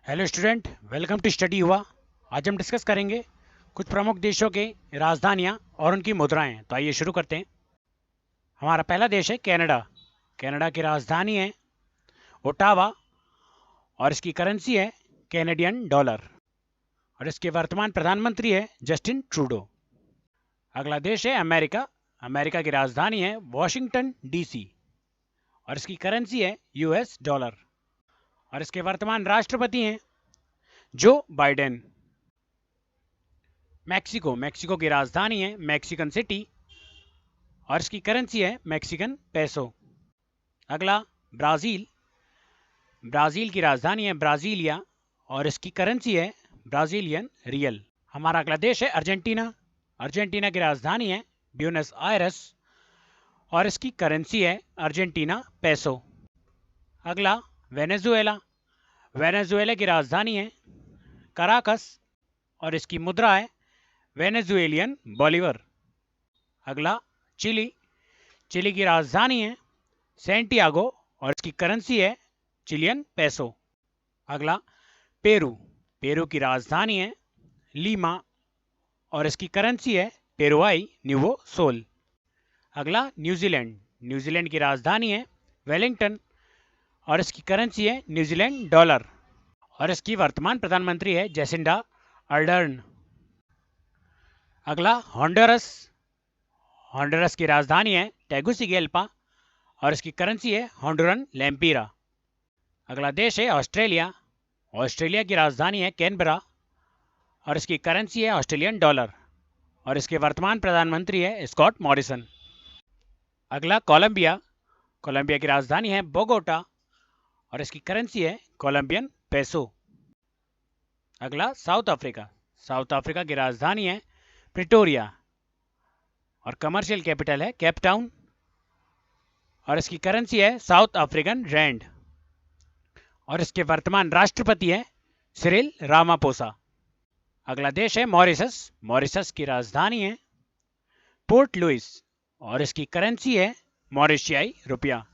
Hello student, welcome to study हुआ। आज हम डिस्कस करेंगे कुछ प्रमुख देशों के राजधानियां और उनकी मुद्राएं। तो आइए शुरू करते हैं। हमारा पहला देश है कनाडा। कनाडा की राजधानी है ओटावा और इसकी करेंसी है कैनेडियन डॉलर और इसके वर्तमान प्रधानमंत्री है जस्टिन ट्रूडो। अगला देश है अमेरिका। अमेरिका की राजधानी है वॉशिंगटन डीसी और इसकी करेंसी है यूएस डॉलर और इसके वर्तमान राष्ट्रपति हैं जो बाइडेन। मैक्सिको की राजधानी है मैक्सिकन सिटी और इसकी करेंसी है मैक्सिकन पेसो। अगला ब्राज़ील। ब्राज़ील की राजधानी है ब्राज़ीलिया और इसकी करेंसी है ब्राज़ीलियन रियल। हमारा अगला देश है अर्जेंटीना। अर्जेंटीना की राजधानी है ब्यूनस आयरस और इसकी करेंसी है अर्जेंटीना पेसो। अगला वेनेजुएला। वेनेजुएला की राजधानी है कराकस और इसकी मुद्रा है वेनेजुएलियन बॉलीवर। अगला चिली। चिली की राजधानी है सेंटियागो और इसकी करेंसी है चिलियन पेसो। अगला पेरू। पेरू की राजधानी है लीमा और इसकी करेंसी है पेरुआई न्यूवो सोल। अगला न्यूजीलैंड। न्यूजीलैंड की राजधानी है वेलिंगटन और इसकी करेंसी है न्यूजीलैंड डॉलर और इसकी वर्तमान प्रधानमंत्री है जेसिंडा अर्डर्न। अगला होंडुरस। होंडुरस की राजधानी है टेगुसिगेल्पा और इसकी करेंसी है होंडुरन लैम्पीरा। अगला देश है ऑस्ट्रेलिया। ऑस्ट्रेलिया की राजधानी है कैनबरा और इसकी करेंसी है ऑस्ट्रेलियन डॉलर और इसके वर्तमान प्रधानमंत्री है स्कॉट मॉरिसन। अगला कोलंबिया। कोलंबिया की राजधानी है बोगोटा और इसकी करेंसी है कोलंबियन पेसो। अगला साउथ अफ्रीका। साउथ अफ्रीका की राजधानी है प्रिटोरिया और कमर्शियल कैपिटल है केप टाउन और इसकी करेंसी है साउथ अफ्रीकन रैंड और इसके वर्तमान राष्ट्रपति है सिरिल रामापोसा। अगला देश है मॉरिशस। मॉरिशस की राजधानी है पोर्ट लुइस और इसकी करेंसी है मॉरिशियाई रुपया।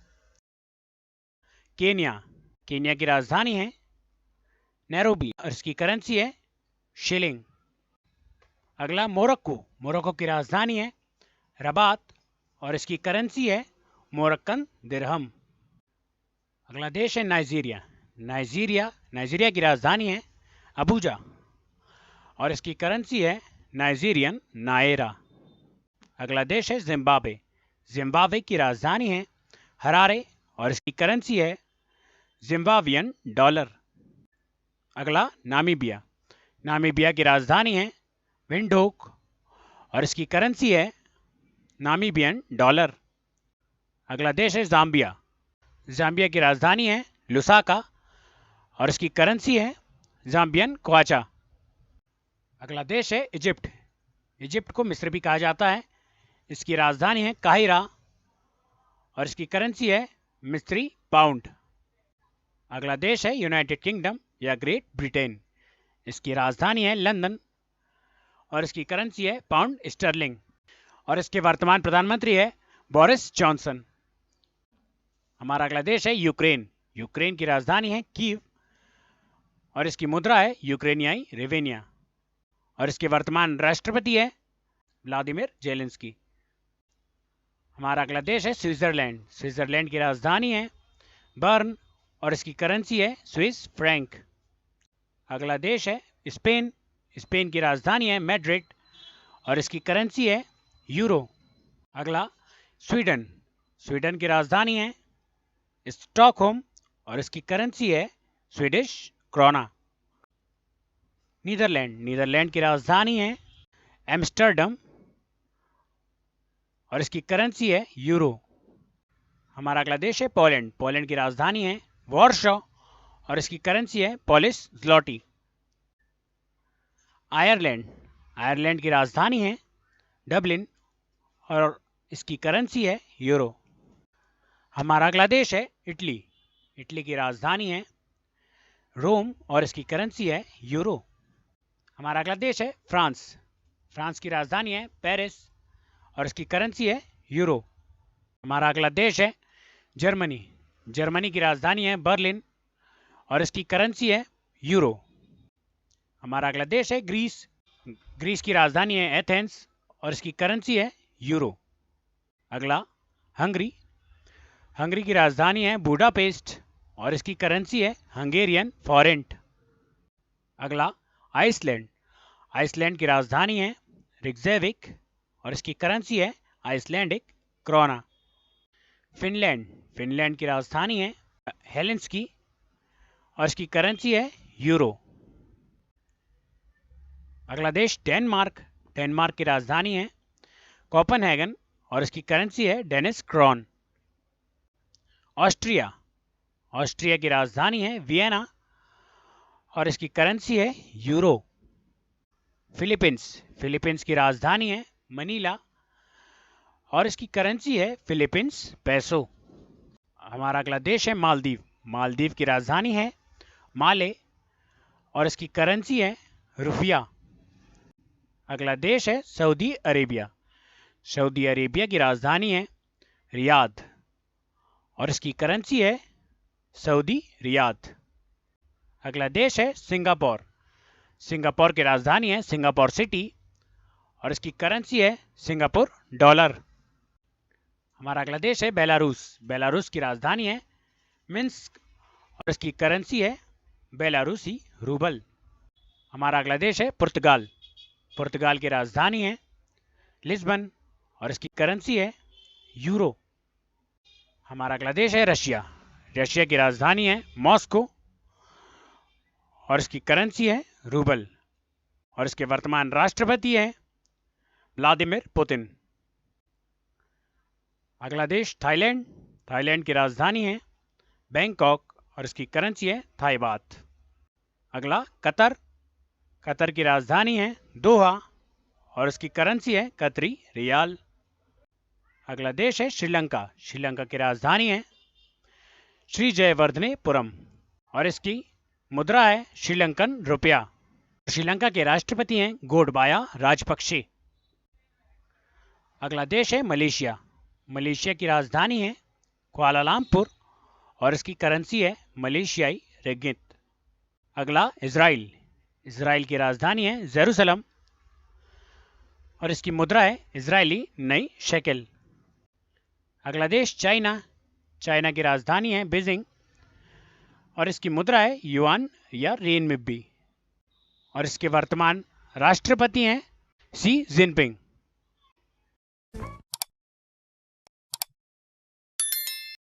केन्या। केन्या की राजधानी है नैरोबी और इसकी करेंसी है शिलिंग। अगला मोरक्को। मोरक्को की राजधानी है रबात और इसकी करेंसी है मोरक्कन दिरहम। अगला देश है नाइजीरिया। नाइजीरिया की राजधानी है अबूजा और इसकी करेंसी है नाइजीरियन नायरा। अगला देश है जिम्बाब्वे। जिम्बाब्वे की राजधानी है हरारे और इसकी करेंसी है जिम्बाब्वियन डॉलर। अगला नामीबिया। नामीबिया की राजधानी है विंडहोक और इसकी करेंसी है नामीबियन डॉलर। अगला देश है जाम्बिया। जाम्बिया की राजधानी है लुसाका और इसकी करेंसी है जाम्बियन क्वाचा। अगला देश है इजिप्ट। इजिप्ट को मिस्र भी कहा जाता है। इसकी राजधानी है काहिरा और इसकी करेंसी है मिस्री पाउंड। अगला देश है यूनाइटेड किंगडम या ग्रेट ब्रिटेन। इसकी राजधानी है लंदन और इसकी करेंसी है पाउंड स्टर्लिंग और इसके वर्तमान प्रधानमंत्री है बोरिस जॉनसन। हमारा अगला देश है यूक्रेन। यूक्रेन की राजधानी है कीव और इसकी मुद्रा है यूक्रेनियाई रिवेनिया और इसके वर्तमान राष्ट्रपति है व्लादिमीर जेलेंस्की। हमारा अगला देश है स्विट्जरलैंड। स्विट्जरलैंड की राजधानी है बर्न और इसकी करेंसी है स्विस फ्रैंक। अगला देश है स्पेन। स्पेन की राजधानी है मैड्रिड और इसकी करेंसी है यूरो। अगला स्वीडन। स्वीडन की राजधानी है स्टॉकहोम और इसकी करेंसी है स्वीडिश क्रोना। नीदरलैंड। नीदरलैंड की राजधानी है एम्स्टर्डम और इसकी करेंसी है यूरो। हमारा अगला देश है पोलैंड। पोलैंड की राजधानी है वॉर्शो और इसकी करेंसी है पोलिश ज़्लॉटी। आयरलैंड। आयरलैंड की राजधानी है डबलिन और इसकी करेंसी है यूरो। हमारा अगला देश है इटली। इटली की राजधानी है रोम और इसकी करेंसी है यूरो। हमारा अगला देश है फ्रांस। फ्रांस की राजधानी है पेरिस और इसकी करेंसी है यूरो। हमारा अगला देश है जर्मनी। जर्मनी की राजधानी है बर्लिन और इसकी करेंसी है यूरो। हमारा अगला देश है ग्रीस। ग्रीस की राजधानी है एथेंस और इसकी करेंसी है यूरो। अगला हंगरी। हंगरी की राजधानी है बुडापेस्ट और इसकी करेंसी है हंगेरियन फॉरेंट। अगला आइसलैंड। आइसलैंड की राजधानी है रिक्जेविक और इसकी करेंसी है आइसलैंडिक क्रोना। फिनलैंड। फिनलैंड की राजधानी है हेलेंस्की और इसकी करेंसी है यूरो। अगला देश डेनमार्क। डेनमार्क की राजधानी है कोपेनहेगन और इसकी करेंसी है डेनिश क्रोन। ऑस्ट्रिया। ऑस्ट्रिया की राजधानी है वियना और इसकी करेंसी है यूरो। फिलीपींस। फिलीपींस की राजधानी है मनीला और इसकी करेंसी है फिलीपींस पेसो। हमारा अगला देश है मालदीव। मालदीव की राजधानी है माले और इसकी करेंसी है रुपया। अगला देश है सऊदी अरेबिया। सऊदी अरेबिया की राजधानी है रियाद और इसकी करेंसी है सऊदी रियाद। अगला देश है सिंगापुर। सिंगापुर की राजधानी है सिंगापुर सिटी और इसकी करेंसी है सिंगापुर डॉलर। हमारा अगला देश है बेलारूस। बेलारूस की राजधानी है मिन्स्क और इसकी करेंसी है बेलारूसी रूबल। हमारा अगला देश है पुर्तगाल। पुर्तगाल की राजधानी है लिस्बन और इसकी करेंसी है यूरो। हमारा अगला देश है रशिया। रशिया की राजधानी है मॉस्को और इसकी करेंसी है रूबल और इसके वर्तमान राष्ट्रपति हैं व्लादिमीर पुतिन। अगला देश थाईलैंड। थाईलैंड की राजधानी है बैंकॉक और इसकी करेंसी है थाई बात। अगला कतर। कतर की राजधानी है दोहा और इसकी करेंसी है कतरी रियाल। अगला देश है श्रीलंका। श्रीलंका की राजधानी है श्री जयवर्धनेपुरम और इसकी मुद्रा है श्रीलंकन रुपया। श्रीलंका के राष्ट्रपति हैं गोडबाया राजपक्षे। अगला देश है मलेशिया। मलेशिया की राजधानी है कुआलालंपुर और इसकी करेंसी है मलेशियाई रिंगिट। अगला इजराइल। इजराइल की राजधानी है जेरूसलम और इसकी मुद्रा है इजरायली नई शेकेल। अगला देश चाइना। चाइना की राजधानी है बीजिंग और इसकी मुद्रा है युआन या रेनमिब्बी और इसके वर्तमान राष्ट्रपति हैं शी जिनपिंग।